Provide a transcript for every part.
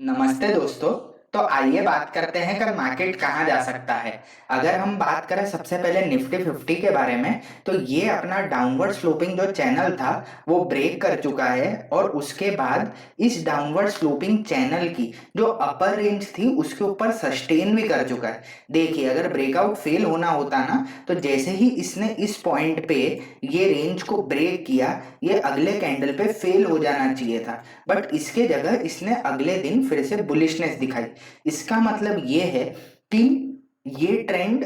नमस्ते दोस्तों। तो आइए बात करते हैं कल मार्केट कहाँ जा सकता है। अगर हम बात करें सबसे पहले निफ्टी 50 के बारे में, तो ये अपना डाउनवर्ड स्लोपिंग जो चैनल था वो ब्रेक कर चुका है और उसके बाद इस डाउनवर्ड स्लोपिंग चैनल की जो अपर रेंज थी उसके ऊपर सस्टेन भी कर चुका है। देखिए, अगर ब्रेकआउट फेल होना होता ना, तो जैसे ही इसने इस पॉइंट पे ये रेंज को ब्रेक किया, ये अगले कैंडल पे फेल हो जाना चाहिए था। बट इसके जगह इसने अगले दिन फिर से बुलिशनेस दिखाई। इसका मतलब ये है कि ये ट्रेंड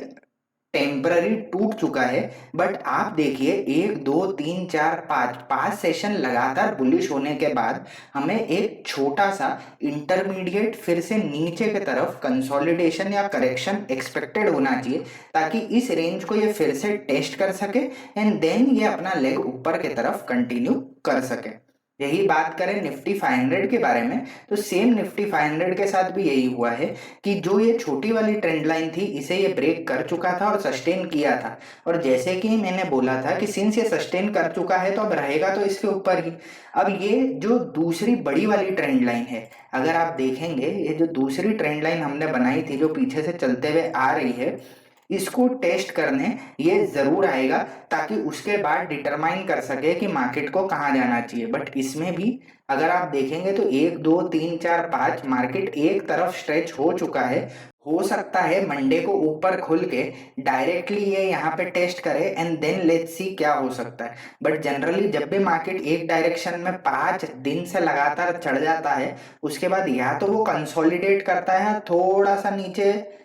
टेम्पररी टूट चुका है। बट आप देखिए, एक दो तीन चार पाँच पांच सेशन लगातार बुलिश होने के बाद हमें एक छोटा सा इंटरमीडिएट फिर से नीचे की तरफ कंसोलिडेशन या करेक्शन एक्सपेक्टेड होना चाहिए, ताकि इस रेंज को ये फिर से टेस्ट कर सके एंड देन ये अपना लेग ऊपर की तरफ कंटिन्यू कर सके। यही बात करें निफ्टी 500 के बारे में, तो सेम निफ्टी 500 के साथ भी यही हुआ है कि जो ये छोटी वाली ट्रेंड लाइन थी इसे ये ब्रेक कर चुका था और सस्टेन किया था। और जैसे कि मैंने बोला था कि सिंस ये सस्टेन कर चुका है तो अब रहेगा तो इसके ऊपर ही। अब ये जो दूसरी बड़ी वाली ट्रेंड लाइन है, अगर आप देखेंगे, ये जो दूसरी ट्रेंड लाइन हमने बनाई थी जो पीछे से चलते हुए आ रही है, इसको टेस्ट करने ये जरूर आएगा, ताकि उसके बाद डिटरमाइन कर सके कि मार्केट को कहाँ जाना चाहिए। बट इसमें भी अगर आप देखेंगे तो एक दो तीन चार पाँच मार्केट एक तरफ स्ट्रेच हो चुका है। हो सकता है मंडे को ऊपर खुल के डायरेक्टली ये यहाँ पे टेस्ट करे एंड देन लेट्स सी क्या हो सकता है। बट जनरली जब भी मार्केट एक डायरेक्शन में 5 दिन से लगातार चढ़ जाता है, उसके बाद या तो वो कंसोलिडेट करता है, थोड़ा सा नीचे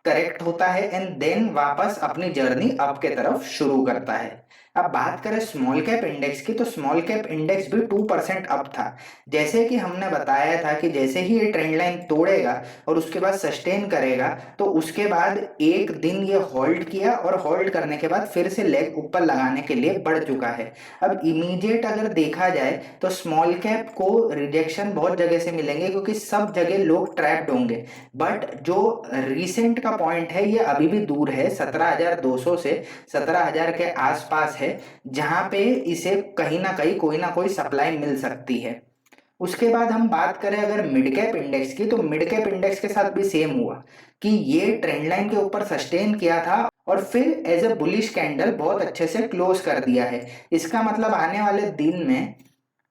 करेक्ट होता है एंड देन वापस अपनी जर्नी अप के तरफ शुरू करता है। अब बात करें स्मॉल कैप इंडेक्स की, तो स्मॉल कैप इंडेक्स भी 2% अप था। जैसे कि हमने बताया था कि जैसे ही ये ट्रेंड लाइन तोड़ेगा और उसके बाद सस्टेन करेगा, तो उसके बाद एक दिन ये होल्ड किया और होल्ड करने के बाद फिर से लेग ऊपर लगाने के लिए बढ़ चुका है। अब इमीडिएट अगर देखा जाए तो स्मॉल कैप को रिजेक्शन बहुत जगह से मिलेंगे, क्योंकि सब जगह लोग ट्रैप्ड होंगे। बट जो रिसेंट का पॉइंट है ये अभी भी दूर है, 17,200 से 17,000 के आसपास है, जहां पे इसे कहीं ना कोई सप्लाई मिल सकती है। उसके बाद हम बात करें अगर मिड कैप इंडेक्स की, तो मिड कैप इंडेक्स के साथ भी सेम हुआ कि ये ट्रेंड लाइन के ऊपर सस्टेन किया था और फिर एज ए बुलिश कैंडल बहुत अच्छे से क्लोज कर दिया है। इसका मतलब आने वाले दिन में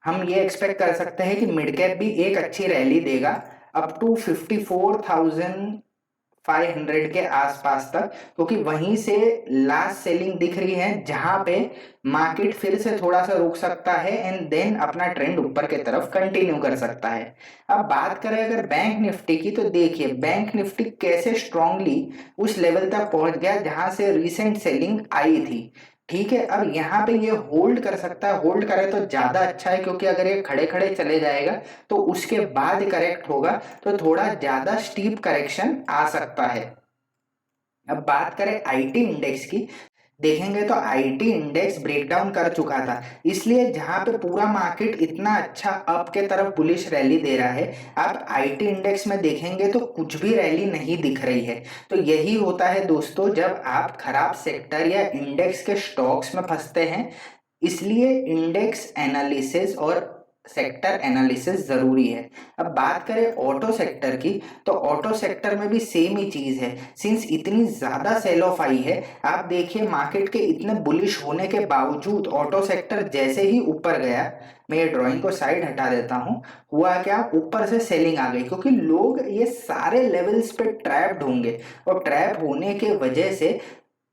हम ये एक्सपेक्ट कर सकते हैं कि मिड कैप भी एक अच्छी रैली देगा अप टू 54,500 के आसपास तक, क्योंकि वहीं से लास्ट सेलिंग दिख रही है, जहां पे मार्केट फिर से थोड़ा सा रुक सकता है एंड देन अपना ट्रेंड ऊपर की तरफ कंटिन्यू कर सकता है। अब बात करें अगर बैंक निफ्टी की, तो देखिए बैंक निफ्टी कैसे स्ट्रांगली उस लेवल तक पहुंच गया जहां से रिसेंट सेलिंग आई थी। ठीक है, अब यहाँ पे ये होल्ड कर सकता है, होल्ड करे तो ज्यादा अच्छा है, क्योंकि अगर ये खड़े खड़े चले जाएगा तो उसके बाद करेक्ट होगा तो थोड़ा ज्यादा स्टीप करेक्शन आ सकता है। अब बात करें आईटी इंडेक्स की, देखेंगे तो आईटी इंडेक्स ब्रेकडाउन कर चुका था, इसलिए जहां पे पूरा मार्केट इतना अच्छा अप के तरफ बुलिश रैली दे रहा है, आप आईटी इंडेक्स में देखेंगे तो कुछ भी रैली नहीं दिख रही है। तो यही होता है दोस्तों जब आप खराब सेक्टर या इंडेक्स के स्टॉक्स में फंसते हैं। इसलिए इंडेक्स एनालिसिस और सेक्टर एनालिसिस जरूरी है। अब बात करें ऑटो सेक्टर की, तो ऑटो सेक्टर में भी सेम ही चीज है। सिंस इतनी ज्यादा सेल ऑफ आई है, आप देखिए मार्केट के इतने बुलिश होने के बावजूद ऑटो सेक्टर जैसे ही ऊपर गया, मैं ये ड्राइंग को साइड हटा देता हूं, हुआ क्या, ऊपर से सेलिंग आ गई, क्योंकि लोग ये सारे लेवल्स पे ट्रैप्ड होंगे और ट्रैप होने के वजह से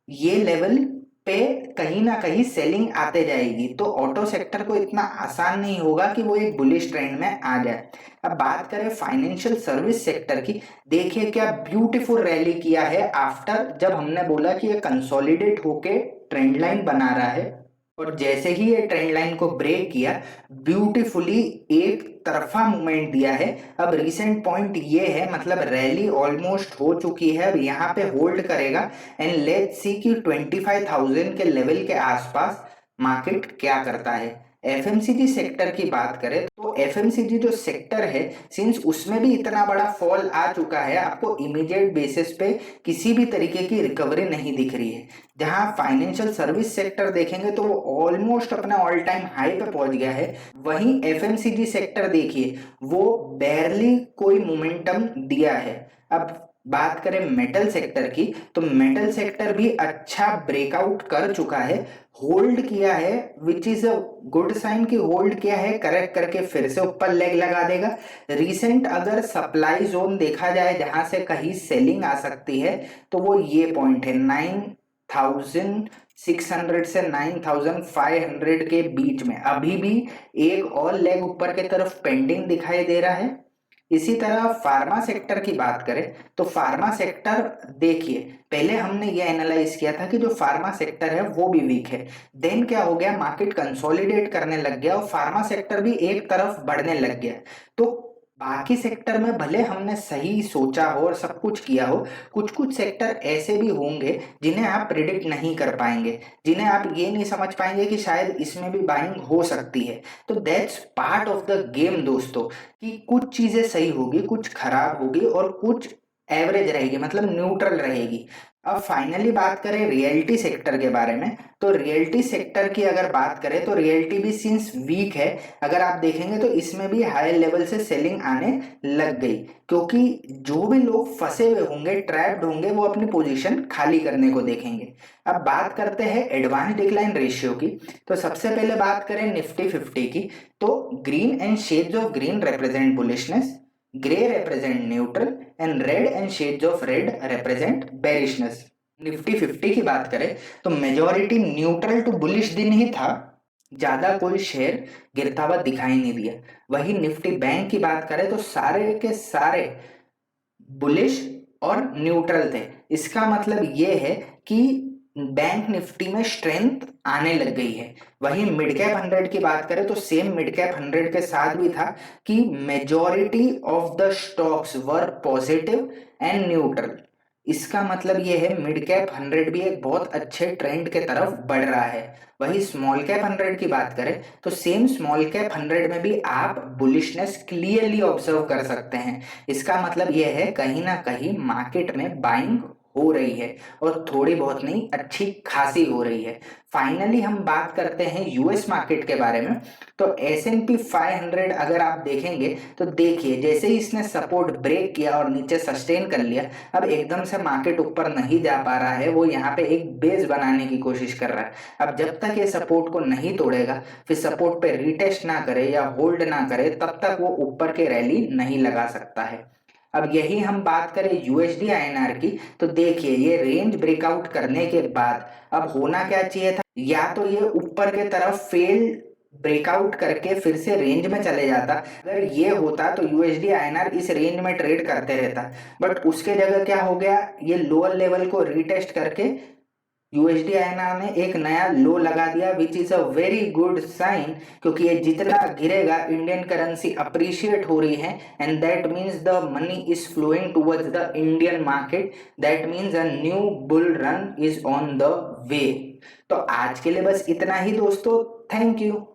ये लेवल पे कहीं ना कहीं सेलिंग आते जाएगी। तो ऑटो सेक्टर को इतना आसान नहीं होगा कि वो एक बुलिश ट्रेंड में आ जाए। अब बात करें फाइनेंशियल सर्विस सेक्टर की, देखिए क्या ब्यूटीफुल रैली किया है आफ्टर जब हमने बोला कि ये कंसोलिडेट होके ट्रेंड लाइन बना रहा है, और जैसे ही ये ट्रेंड लाइन को ब्रेक किया, ब्यूटीफुली एक तरफा मूवमेंट दिया है। अब रीसेंट पॉइंट ये है, मतलब रैली ऑलमोस्ट हो चुकी है, अब यहाँ पे होल्ड करेगा एंड लेट्स सी कि 25,000 के लेवल के आसपास मार्केट क्या करता है। एफएमसीजी सेक्टर की बात करें तो एफएमसीजी जो सेक्टर है, सिंस उसमें भी इतना बड़ा फॉल आ चुका है, आपको इमीडिएट बेसिस पे किसी भी तरीके की रिकवरी नहीं दिख रही है। जहां फाइनेंशियल सर्विस सेक्टर देखेंगे तो वो ऑलमोस्ट अपना ऑल टाइम हाई पे पहुंच गया है। वहीं एफएमसीजी सेक्टर देखिए, वो बेरली कोई मोमेंटम दिया है। अब बात करें मेटल सेक्टर की, तो मेटल सेक्टर भी अच्छा ब्रेकआउट कर चुका है, होल्ड किया है, which is a good sign कि होल्ड किया है, करेक्ट करके फिर से ऊपर लेग लगा देगा। रिसेंट अगर सप्लाई जोन देखा जाए जहां से कहीं सेलिंग आ सकती है, तो वो ये पॉइंट है 9600 से 9500 के बीच में अभी भी एक और लेग ऊपर की तरफ पेंडिंग दिखाई दे रहा है। इसी तरह फार्मा सेक्टर की बात करें तो फार्मा सेक्टर देखिए, पहले हमने ये एनालाइज किया था कि जो फार्मा सेक्टर है वो भी वीक है। देन क्या हो गया, मार्केट कंसोलिडेट करने लग गया और फार्मा सेक्टर भी एक तरफ बढ़ने लग गया। तो बाकी सेक्टर में भले हमने सही सोचा हो और सब कुछ किया हो, कुछ कुछ सेक्टर ऐसे भी होंगे जिन्हें आप प्रिडिक्ट नहीं कर पाएंगे, जिन्हें आप ये नहीं समझ पाएंगे कि शायद इसमें भी बाइंग हो सकती है। तो that's part of the game दोस्तों, कि कुछ चीजें सही होगी, कुछ खराब होगी और कुछ एवरेज रहेगी, मतलब न्यूट्रल रहेगी। अब फाइनली बात करें रियल्टी सेक्टर के बारे में, तो रियल्टी सेक्टर की अगर बात करें तो रियल्टी भी सिंस वीक है, अगर आप देखेंगे तो इसमें भी हाई लेवल से सेलिंग आने लग गई, क्योंकि जो भी लोग फंसे हुए होंगे, ट्रैप्ड होंगे, वो अपनी पोजीशन खाली करने को देखेंगे। अब बात करते हैं एडवांस डिक्लाइन रेशियो की, तो सबसे पहले बात करें निफ्टी 50 की, तो green and shades of green represent bullishness, grey represent neutral and red and shades of red represent bearishness. Nifty 50 की बात करें तो मेजॉरिटी न्यूट्रल टू बुलिश दिन ही था, ज्यादा कोई शेयर गिरता हुआ दिखाई नहीं दिया। वही निफ्टी बैंक की बात करें तो सारे के सारे बुलिश और न्यूट्रल थे। इसका मतलब ये है कि बैंक निफ्टी में स्ट्रेंथ आने लग गई है। वहीं मिड कैप 100 की बात करें तो सेम मिड कैप 100 के साथ भी था कि majority of the stocks were positive and neutral. इसका मतलब ये है मिड कैप 100 भी एक बहुत अच्छे ट्रेंड के तरफ बढ़ रहा है। वही स्मॉल कैप 100 की बात करें तो सेम स्मॉल कैप 100 में भी आप बुलिशनेस क्लियरली ऑब्जर्व कर सकते हैं। इसका मतलब यह है कहीं ना कहीं मार्केट में बाइंग हो रही है और थोड़ी बहुत नहीं, अच्छी खासी हो रही है। फाइनली हम बात करते हैं यूएस मार्केट के बारे में, तो S&P 500 अगर आप देखेंगे तो देखिए जैसे ही इसने सपोर्ट ब्रेक किया और नीचे सस्टेन कर लिया, अब एकदम से मार्केट ऊपर नहीं जा पा रहा है, वो यहाँ पे एक बेस बनाने की कोशिश कर रहा है। अब जब तक ये सपोर्ट को नहीं तोड़ेगा, फिर सपोर्ट पे रीटेस्ट ना करे या होल्ड ना करे, तब तक वो ऊपर के रैली नहीं लगा सकता है। अब यही हम बात करें यूएसडी आईएनआर की, तो देखिए ये रेंज ब्रेकआउट करने के बाद अब होना क्या चाहिए था, या तो ये ऊपर के तरफ फेल ब्रेकआउट करके फिर से रेंज में चले जाता। अगर ये होता तो यूएसडी आईएनआर इस रेंज में ट्रेड करते रहता, बट उसके जगह क्या हो गया, ये लोअर लेवल को रीटेस्ट करके यूएसडी आईएनआर ने एक नया लो लगा दिया, which is a very good sign, क्योंकि ये जितना गिरेगा इंडियन करेंसी अप्रिशिएट हो रही है, and that means the money is flowing towards the Indian market, that means a new bull run is on the way. तो आज के लिए बस इतना ही दोस्तों, थैंक यू।